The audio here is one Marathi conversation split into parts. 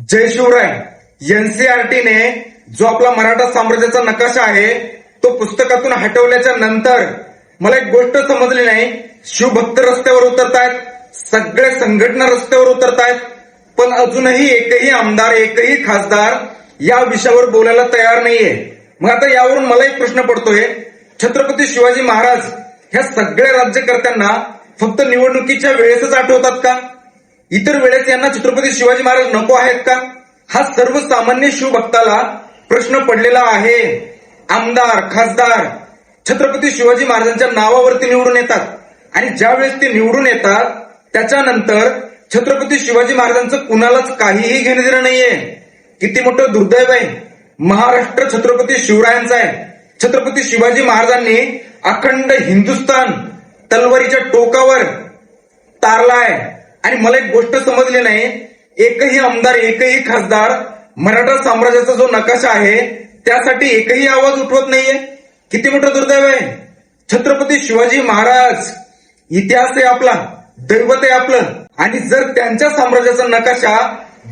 जय शिवराय एनसीईआरटीने जो आपला मराठा साम्राज्याचा नकाशा आहे तो पुस्तकातून हटवल्याच्या नंतर मला एक गोष्ट समजली नाही. शिवभक्त रस्त्यावर उतरतायत, सगळे संघटना रस्त्यावर उतरतायत, पण अजूनही एकही आमदार एकही खासदार या विषयावर बोलायला तयार नाहीये. मग आता यावरून मला एक प्रश्न पडतोय, छत्रपती शिवाजी महाराज ह्या सगळ्या राज्यकर्त्यांना फक्त निवडणुकीच्या वेळेसच आठवतात का? इतर वेळेस यांना छत्रपती शिवाजी महाराज नको आहेत का? हा सर्वसामान्य शिवभक्ताला प्रश्न पडलेला आहे. आमदार खासदार छत्रपती शिवाजी महाराजांच्या नावावरती निवडून येतात आणि ज्या वेळेस ते निवडून येतात त्याच्यानंतर छत्रपती शिवाजी महाराजांचं कुणालाच काहीही घेणं देणं नाहीये. किती मोठं दुर्दैव आहे. महाराष्ट्र छत्रपती शिवरायांचा आहे. छत्रपती शिवाजी महाराजांनी अखंड हिंदुस्थान तलवारीच्या टोकावर तारलाय. आणि मला एक गोष्ट समजली नाही, एकही आमदार एकही खासदार मराठा साम्राज्याचा जो नकाशा आहे त्यासाठी एकही आवाज उठवत नाहीये. किती मोठं दुर्दैव आहे. छत्रपती शिवाजी महाराज इतिहास आहे आपला, दैवत आहे आपलं. आणि जर त्यांच्या साम्राज्याचा नकाशा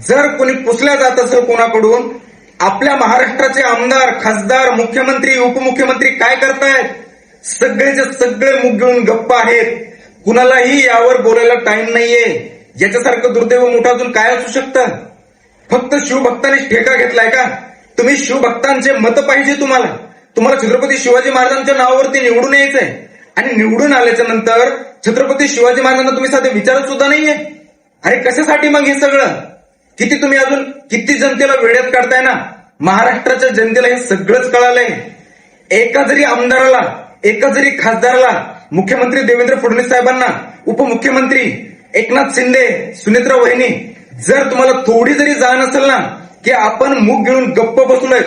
जर कोणी पुसल्या जात असेल कोणाकडून, आपल्या महाराष्ट्राचे आमदार खासदार मुख्यमंत्री उपमुख्यमंत्री काय करतायत? सगळेचे सगळे मुख घेऊन गप्प आहेत. कुणालाही यावर बोलायला टाइम नाहीये. याच्यासारखं दुर्दैव मोठं अजून काय असू शकतं? फक्त शिवभक्तांनीच ठेका घेतलाय का? तुम्ही शिवभक्तांचे मत पाहिजे. तुम्हाला छत्रपती शिवाजी महाराजांच्या नावावरती निवडून यायचंय आणि निवडून आल्याच्या नंतर छत्रपती शिवाजी महाराजांना तुम्ही साधे विचारत सुद्धा नाहीये. अरे कशासाठी मग हे सगळं? किती तुम्ही अजून किती जनतेला वेड्यात काढताय ना. महाराष्ट्राच्या जनतेला हे सगळंच कळालंय. एका जरी आमदाराला एका जरी खासदाराला, मुख्यमंत्री देवेंद्र फडणवीस साहेबांना, उपमुख्यमंत्री एकनाथ शिंदे, सुनेत्रा वहिनी, जर तुम्हाला थोडी जरी जाण असेल ना की आपण मुख घेऊन गप्प बसलोय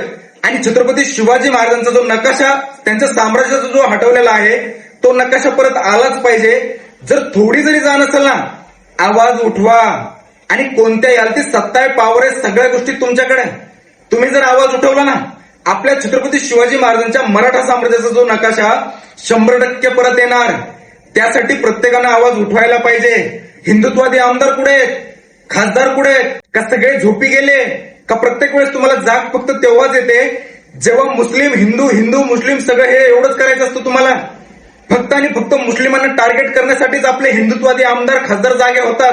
आणि छत्रपती शिवाजी महाराजांचा जो नकाशा त्यांच्या साम्राज्याचा जो हटवलेला आहे तो नकाशा परत आलाच पाहिजे, जर थोडी जरी जाण असेल ना, आवाज उठवा. आणि कोणत्या याल ती सत्ता आहे, पॉवर आहे, सगळ्या गोष्टी तुमच्याकडे. तुम्ही जर आवाज उठवला ना, आपल्या छत्रपती शिवाजी महाराजांच्या मराठा साम्राज्याचा जो नकाशा 100% परत येणार. त्यासाठी प्रत्येकानं आवाज उठवायला पाहिजे. हिंदुत्ववादी आमदार कुठे आहेत? खासदार कुठे आहेत? का सगळे झोपी गेले? का प्रत्येक वेळेस तुम्हाला जाग फक्त तेव्हाच येते जेव्हा मुस्लिम हिंदू हिंदू मुस्लिम सगळं हे एवढंच करायचं असतं तुम्हाला? फक्त आणि फक्त मुस्लिमांना टार्गेट करण्यासाठीच आपले हिंदुत्ववादी आमदार खासदार जागे होतात.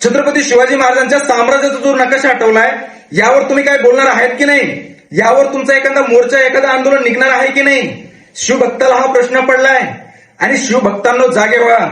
छत्रपती शिवाजी महाराजांच्या साम्राज्याचा जो नकाशा हटवलाय यावर तुम्ही काय बोलणार आहेत की नाही? यावर तुमचा एखादा मोर्चा एखादा आंदोलन निघणार आहे की नाही? शिवभक्ताला हा प्रश्न पडलाय आणि शिवभक्तांनो जागे व्हा.